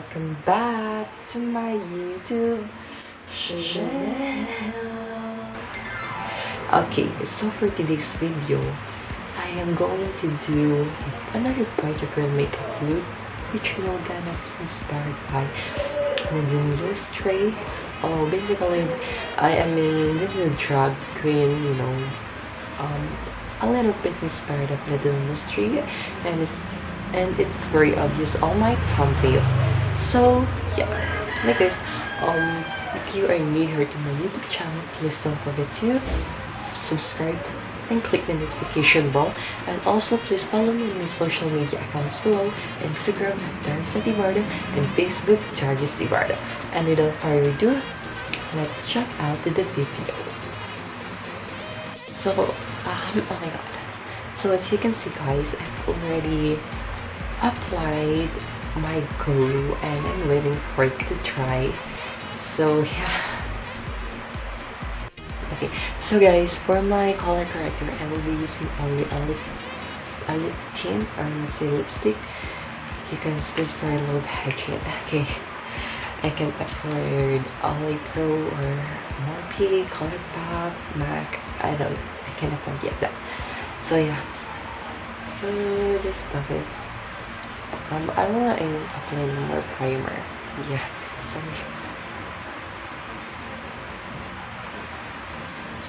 welcome back to my YouTube channel. Okay, so for today's video, I am going to do another particular makeup look, which will gonna be inspired by Nadine Lustre. Oh, basically, this is a drag queen, a little bit inspired of Nadine Lustre, and it's very obvious on my thumbnail. So yeah, like this. If you are new here to my YouTube channel, please don't forget to subscribe and click the notification bell, and also please follow me on my social media accounts below: Instagram Darius Evardo and Facebook Darius Evardo. And without further ado, let's check out the video. So oh my god, so as you can see guys, I've already applied my glue and I'm waiting for it to dry. So yeah. Okay, so guys, for my color corrector, I will be using only a lip tint, or let's say lipstick, because this is very low budget. Okay, I can afford Olay Pro or Morphe, Colourpop, MAC. I can afford yet that. So yeah, so just stuff it. I wanna apply more primer. Yeah, sorry.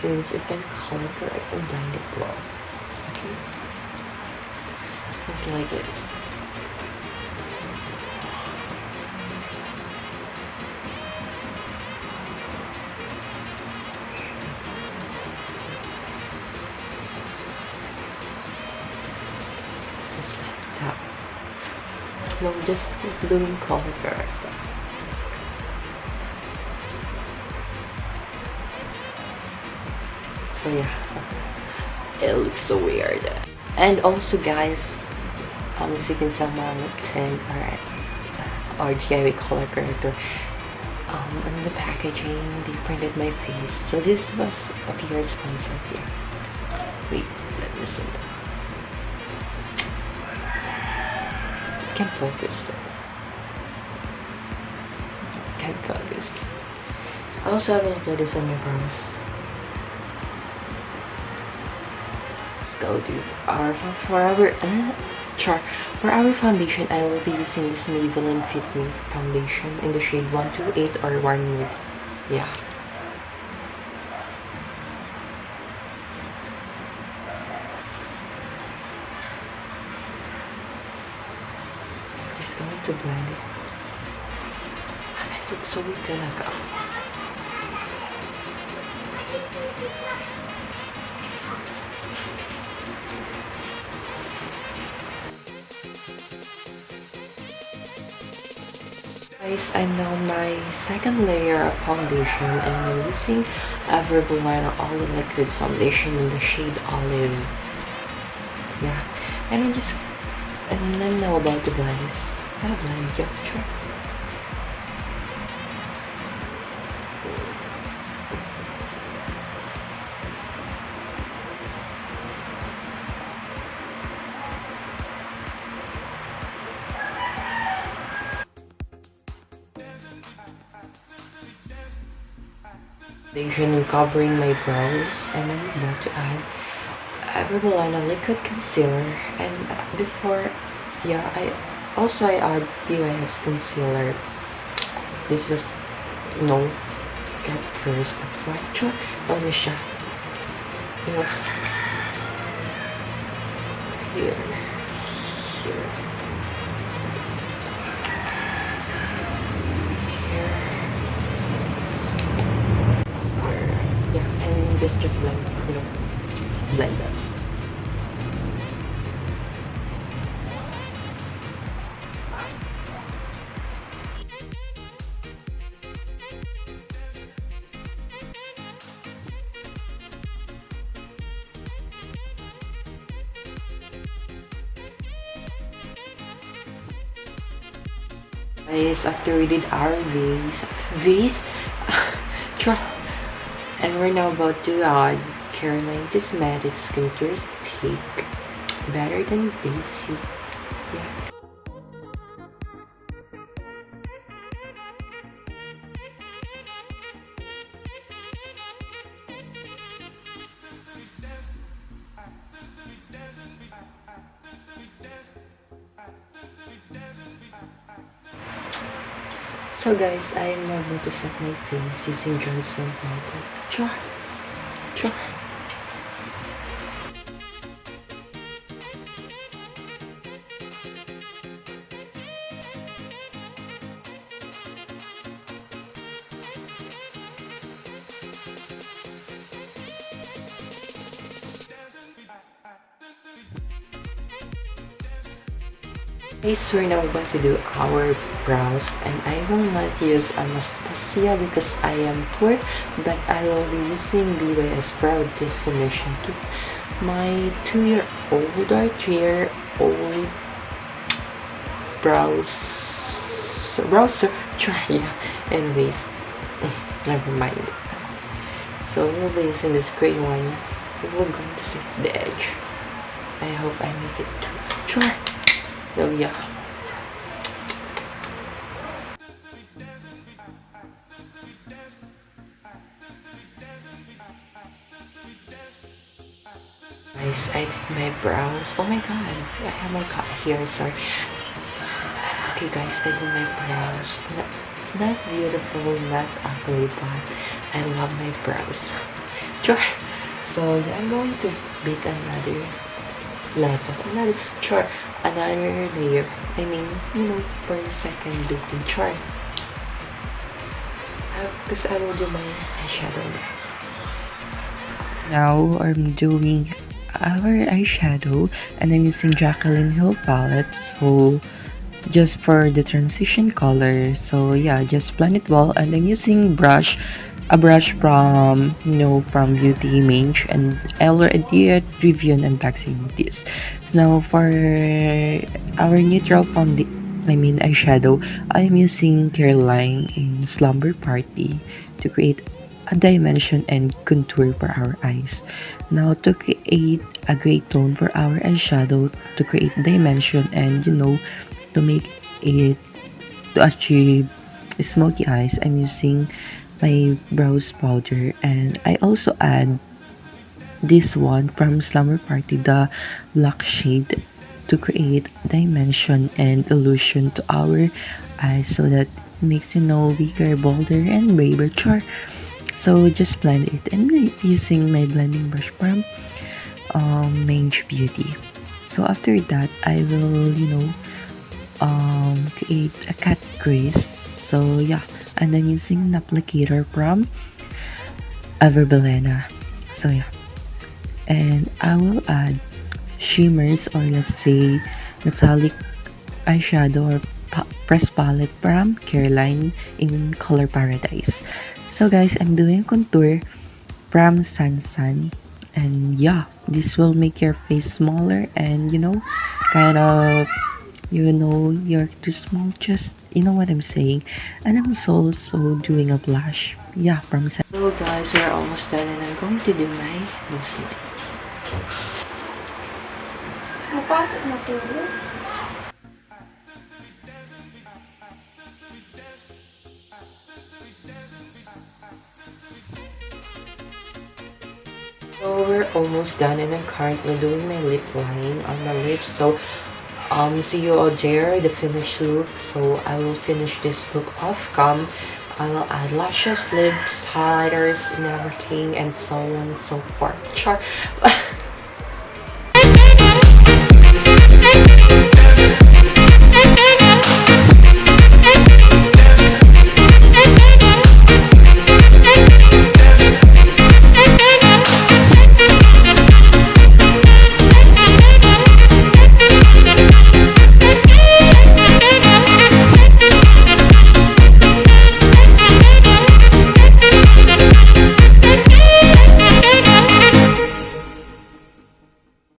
Since it can color correct and blend it well. Okay? Just like it. Just like that. No, just doing color correct. So yeah, it looks so weird. And also guys, as you can see my lip tint or DIY color corrector, on the packaging they printed my face, so this was a pure sponsor. Yeah, wait, let me zoom. Can't focus though. Can't focus. Also, I will apply this on my brows. Go to for our foundation, I will be using this Maybelline Fit Me foundation in the shade 128 or 1 Nude. Yeah. Just going to blend it. It looks so weak talaga. Guys, I'm now my second layer of foundation, and I'm using a Verbal Liner All Liquid Foundation in the shade Olive. Yeah, and I'm now about to blend this. I have blended, yeah, sure. Foundation and covering my brows, and I'm about to add a Verbal Liner liquid concealer. And before, yeah, I add BYS concealer. This was get first watch on siya. Here. Just blend that. Guys, after we did our vase, and we're now about to add Caroline Cosmetics Skincare Stick. Better than basic. Yeah. So guys, I am now going to set my face using Johnson powder. Char. Char. Guys, we're now going to do our brows, and I will not use Anastasia because I am poor, but I will be using BYS Brow Definition Kit. My 2-year-old or 3-year-old browser try. Anyways, never mind. So we'll be using this gray one. We're going to set the edge. I hope I make it too. Sure. So yeah. Guys, I did my brows. Oh my god, I have my cut here, sorry. Okay guys, I did my brows. Not beautiful, not ugly, but I love my brows. Sure. So yeah, I'm going to make another layer. I mean, you know, for a second looking chart. Because I will do my eyeshadow now. I'm doing our eyeshadow, and I'm using Jacqueline Hill palette. So just for the transition color. So yeah, just blend it well, and I'm using a brush from from Beauty Mange, and I already reviewed and unboxing this. Now for our neutral eyeshadow, I'm using Caroline in Slumber Party to create a dimension and contour for our eyes. Now to create a gray tone for our eyeshadow, to create dimension and to make it to achieve smoky eyes, I'm using my brows powder, and I also add this one from Slumber Party, the black shade, to create dimension and illusion to our eyes, so that it makes bigger, bolder, and braver char. So just blend it, and I'm using my blending brush from Mange Beauty. So after that, I will create a cat crease. So yeah, and I'm using an applicator from Everbelena. So yeah, and I will add shimmers, or let's say metallic eyeshadow or pressed palette from Caroline in Color Paradise. So guys, I'm doing contour from Sansan, and yeah, this will make your face smaller, and kind of you're too small, just what I'm saying. And I'm also doing a blush, yeah, from Sansan. So guys, we're almost done, and I'm going to do my nose line. Napasok na tulo. So we're almost done, and I'm currently doing my lip line on my lips. So see you all there, the finished look. So I will finish this look off cam. I will add lashes, lips, highlighters, and everything, and so on and so forth. Sure.